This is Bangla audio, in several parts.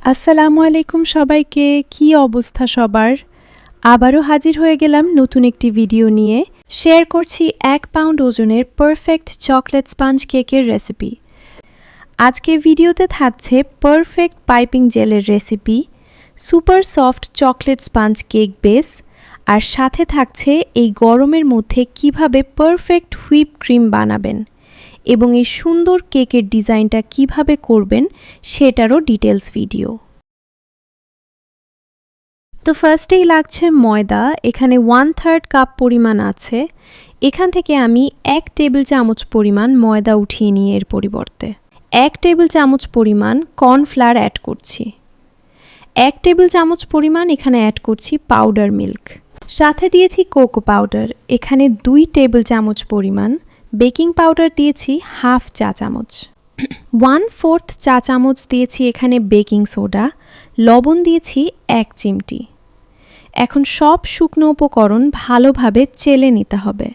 আসসালামু আলাইকুম সবাইকে। কি অবস্থা সবার? আবারও হাজির হয়ে গেলাম নতুন একটি ভিডিও নিয়ে। শেয়ার করছি 1 পাউন্ড ওজনের পারফেক্ট চকলেট স্পঞ্জ কেকের রেসিপি। আজকে ভিডিওতে থাকছে পারফেক্ট পাইপিং জেলের recipe, super soft chocolate sponge cake base, আর সাথে থাকছে এই গরমের মধ্যে কিভাবে পারফেক্ট হুইপ ক্রিম বানাবেন এবং এই সুন্দর কেকের ডিজাইনটা কিভাবে করবেন সেটারও ডিটেলস ভিডিও। তো ফার্স্টেই লাগছে ময়দা। এখানে 1/3 কাপ পরিমাণ আছে। এখান থেকে আমি 1 টেবিল চামচ পরিমাণ ময়দা উঠিয়ে নিয়ে এর পরিবর্তে 1 টেবিল চামচ পরিমাণ কর্নফ্লাওয়ার অ্যাড করছি। 1 টেবিল চামচ পরিমাণ এখানে অ্যাড করছি পাউডার মিল্ক। সাথে দিয়েছি কোকো পাউডার। এখানে 2 টেবিল চামচ পরিমাণ। বেকিং পাউডার দিয়েছি হাফ চা চামচ। 1/4 চা চামচ দিয়েছি এখানে বেকিং সোডা। লবণ দিয়েছি 1 চিমটি। এখন সব শুকনো উপকরণ ভালোভাবে চেলে নিতে হবে।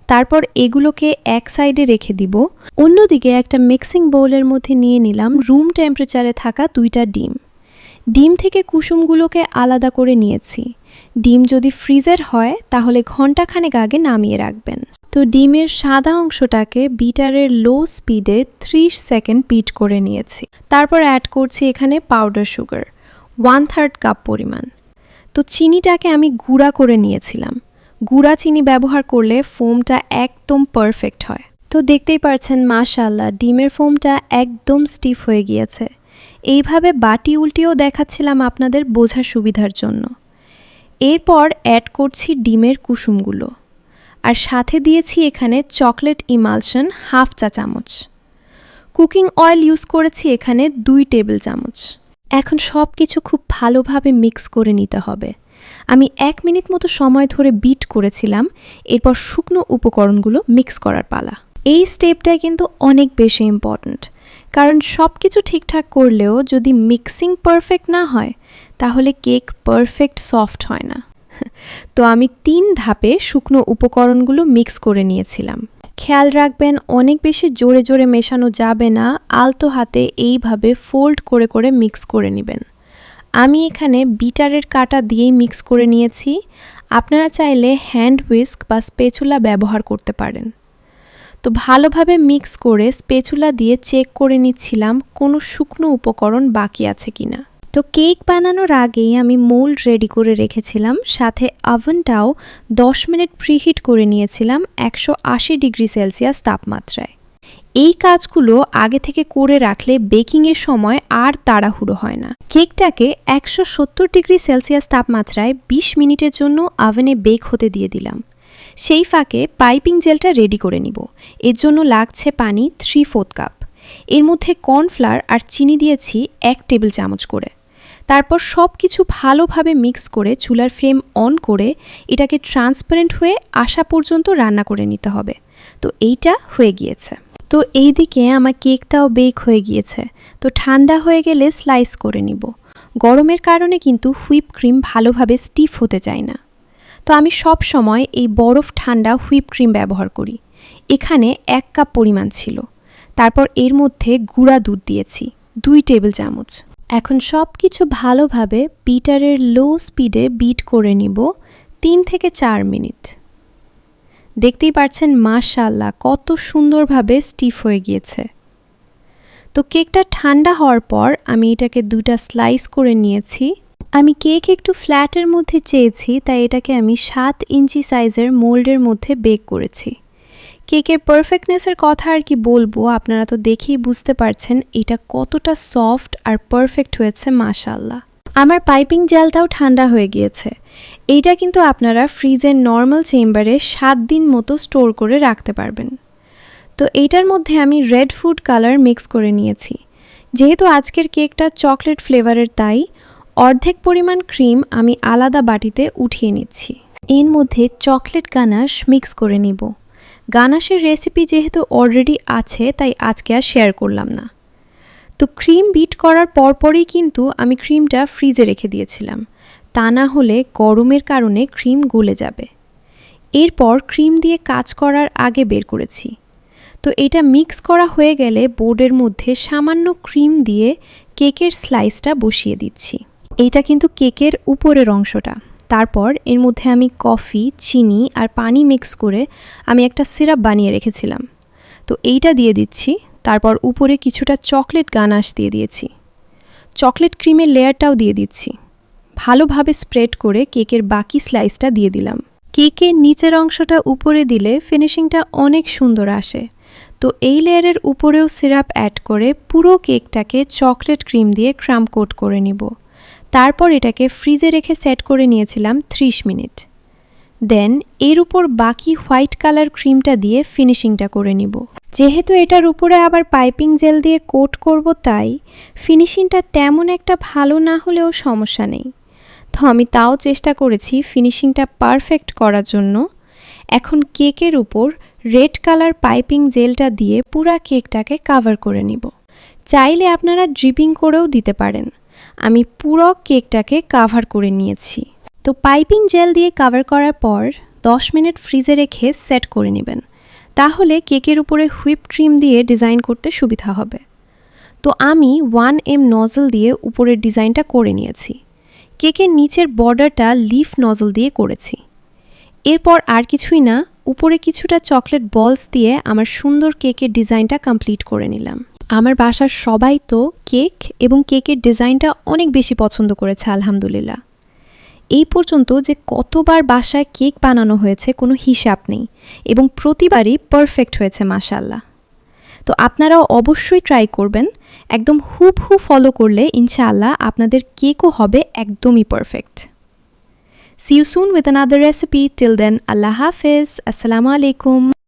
তারপর এগুলোকে এক সাইডে রেখে দিব। অন্যদিকে একটা মিক্সিং বোলের মধ্যে নিয়ে নিলাম রুম টেম্পারেচারে থাকা 2টা ডিম। ডিম থেকে কুসুমগুলোকে আলাদা করে নিয়েছি। ডিম যদি ফ্রিজের হয় তাহলে ঘন্টাখানেক আগে নামিয়ে রাখবেন। তো ডিমের সাদা অংশটাকে বিটারের লো স্পিডে 30 সেকেন্ড বিট করে নিয়েছি। তারপর অ্যাড করছি এখানে পাউডার সুগার 1/3 কাপ পরিমাণ। তো চিনিটাকে আমি গুঁড়া করে নিয়েছিলাম। গুঁড়া চিনি ব্যবহার করলে ফোমটা একদম পারফেক্ট হয়। তো দেখতেই পারছেন মাশাআল্লাহ ডিমের ফোমটা একদম স্টিফ হয়ে গিয়েছে। এইভাবে বাটি উল্টিয়েও দেখাচ্ছিলাম আপনাদের বোঝার সুবিধার জন্য। এরপর অ্যাড করছি ডিমের কুসুমগুলো, আর সাথে দিয়েছি এখানে চকলেট ইমালশন হাফ চা চামচ। কুকিং অয়েল ইউজ করেছি এখানে 2 টেবিল চামচ। এখন সব কিছু খুব ভালোভাবে মিক্স করে নিতে হবে। আমি 1 মিনিট মতো সময় ধরে বিট করেছিলাম। এরপর শুকনো উপকরণগুলো মিক্স করার পালা। এই স্টেপটা কিন্তু অনেক বেশি ইম্পর্ট্যান্ট, কারণ সব কিছু ঠিকঠাক করলেও যদি মিক্সিং পারফেক্ট না হয় তাহলে কেক পারফেক্ট সফট হয় না। তো আমি 3 ধাপে শুকনো উপকরণগুলো মিক্স করে নিয়েছিলাম। খেয়াল রাখবেন অনেক বেশি জোরে জোরে মেশানো যাবে না, আলতো হাতে এইভাবে ফোল্ড করে করে মিক্স করে নেবেন। আমি এখানে বিটারের কাঁটা দিয়েই মিক্স করে নিয়েছি। আপনারা চাইলে হ্যান্ড হুইস্ক বা স্প্যাচুলা ব্যবহার করতে পারেন। তো ভালোভাবে মিক্স করে স্প্যাচুলা দিয়ে চেক করে নিচ্ছিলাম কোনো শুকনো উপকরণ বাকি আছে কিনা। তো কেক বানানোর আগেই আমি মোল্ড রেডি করে রেখেছিলাম। সাথে ওভেনটাও 10 মিনিট প্রিহিট করে নিয়েছিলাম 180 ডিগ্রি সেলসিয়াস তাপমাত্রায়। এই কাজগুলো আগে থেকে করে রাখলে বেকিংয়ের সময় আর তাড়াহুড়ো হয় না। কেকটাকে 170 ডিগ্রি সেলসিয়াস তাপমাত্রায় 20 মিনিটের জন্য ওভেনে বেক হতে দিয়ে দিলাম। সেই ফাঁকে পাইপিং জেলটা রেডি করে নিব। এর জন্য লাগছে পানি 3/4 কাপ। এর মধ্যে কর্নফ্লাওয়ার আর চিনি দিয়েছি 1 টেবিল চামচ করে। তারপর সব কিছু ভালোভাবে মিক্স করে চুলার ফ্লেম অন করে এটাকে ট্রান্সপারেন্ট হয়ে আসা পর্যন্ত রান্না করে নিতে হবে। তো এইটা হয়ে গিয়েছে। তো এইদিকে আমার কেকটাও বেক হয়ে গিয়েছে। তো ঠান্ডা হয়ে গেলে স্লাইস করে নিব। গরমের কারণে কিন্তু হুইপ ক্রিম ভালোভাবে স্টিফ হতে চায় না। তো আমি সব সময় এই বরফ ঠান্ডা হুইপ ক্রিম ব্যবহার করি। এখানে 1 কাপ পরিমাণ ছিল। তারপর এর মধ্যে গুঁড়া দুধ দিয়েছি 2 টেবিল চামচ। এখন সব কিছু ভালোভাবে বিটারের লো স্পিডে বিট করে নিব 3 থেকে 4 মিনিট। দেখতেই পাচ্ছেন মাশাআল্লাহ কত সুন্দরভাবে স্টিফ হয়ে গিয়েছে। তো কেকটা ঠান্ডা হওয়ার পর আমি এটাকে 2টা স্লাইস করে নিয়েছি। আমি কেক একটু ফ্ল্যাটের মধ্যে চেয়েছি, তাই এটাকে আমি 7 ইঞ্চি সাইজের মোল্ডের মধ্যে বেক করেছি। কেকের পারফেক্টনেসের কথা আর কি বলবো, আপনারা তো দেখেই বুঝতে পারছেন এটা কতটা সফট আর পারফেক্ট হয়েছে মাশাআল্লাহ। আমার পাইপিং জেলটাও ঠান্ডা হয়ে গিয়েছে। এইটা কিন্তু আপনারা ফ্রিজের নর্মাল চেম্বারে 7 দিন মতো স্টোর করে রাখতে পারবেন। তো এইটার মধ্যে আমি রেড ফুড কালার মিক্স করে নিয়েছি। যেহেতু আজকের কেকটা চকলেট ফ্লেভারের, তাই অর্ধেক পরিমাণ ক্রিম আমি আলাদা বাটিতে উঠিয়ে নিচ্ছি। এর মধ্যে চকলেট গানাশ মিক্স করে নিব। গানাশের রেসিপি যেহেতু অলরেডি আছে তাই আজকে আর শেয়ার করলাম না। তো ক্রিম বিট করার পরপরই কিন্তু আমি ক্রিমটা ফ্রিজে রেখে দিয়েছিলাম, তা না হলে গরমের কারণে ক্রিম গলে যাবে। এরপর ক্রিম দিয়ে কাজ করার আগে বের করেছি। তো এটা মিক্স করা হয়ে গেলে বোর্ডের মধ্যে সামান্য ক্রিম দিয়ে কেকের স্লাইসটা বসিয়ে দিচ্ছি। এইটা কিন্তু কেকের উপরের অংশটা। তারপর এর মধ্যে আমি কফি, চিনি আর পানি মিক্স করে আমি একটা সিরাপ বানিয়ে রেখেছিলাম, তো এইটা দিয়ে দিচ্ছি। তারপর উপরে কিছুটা চকলেট গানাশ দিয়ে দিয়েছি, চকলেট ক্রিমের লেয়ারটাও দিয়ে দিচ্ছি। ভালোভাবে স্প্রেড করে কেকের বাকি স্লাইসটা দিয়ে দিলাম। কেকের নিচের অংশটা উপরে দিলে ফিনিশিংটা অনেক সুন্দর আসে। তো এই লেয়ারের উপরেও সিরাপ অ্যাড করে পুরো কেকটাকে চকলেট ক্রিম দিয়ে ক্রাম কোট করে নিব। তারপর এটাকে ফ্রিজে রেখে সেট করে নিয়েছিলাম 30 মিনিট। দেন এর উপর বাকি হোয়াইট কালার ক্রিমটা দিয়ে ফিনিশিংটা করে নিব। যেহেতু এটার উপরে আবার পাইপিং জেল দিয়ে কোট করব, তাই ফিনিশিংটা তেমন একটা ভালো না হলেও সমস্যা নেই। তো আমি তাও চেষ্টা করেছি ফিনিশিংটা পারফেক্ট করার জন্য। এখন কেকের উপর রেড কালার পাইপিং জেলটা দিয়ে পুরা কেকটাকে কাভার করে নিব। চাইলে আপনারা ড্রিপিং করেও দিতে পারেন। আমি পুরো কেকটাকে কাভার করে নিয়েছি। তো পাইপিং জেল দিয়ে কাভার করার পর 10 মিনিট ফ্রিজে রেখে সেট করে নেবেন। তাহলে কেকের উপরে হুইপ ক্রিম দিয়ে ডিজাইন করতে সুবিধা হবে। তো আমি 1M নজল দিয়ে উপরের ডিজাইনটা করে নিয়েছি। কেকের নিচের বর্ডারটা লিফ নজল দিয়ে করেছি। এরপর আর কিছুই না, উপরে কিছুটা চকলেট বলস দিয়ে আমার সুন্দর কেকের ডিজাইনটা কমপ্লিট করে নিলাম। আমার বাসার সবাই তো কেক এবং কেকের ডিজাইনটা অনেক বেশি পছন্দ করেছে আলহামদুলিল্লাহ। এই পর্যন্ত যে কতবার বাসায় কেক বানানো হয়েছে কোনো হিসাব নেই, এবং প্রতিবারই পারফেক্ট হয়েছে মাশাআল্লাহ। তো আপনারাও অবশ্যই ট্রাই করবেন। একদম হুবহু ফলো করলে ইনশাআল্লাহ আপনাদের কেকও হবে একদমই perfect. See you soon with another recipe. Till then, Allah Hafiz. Assalamu alaikum.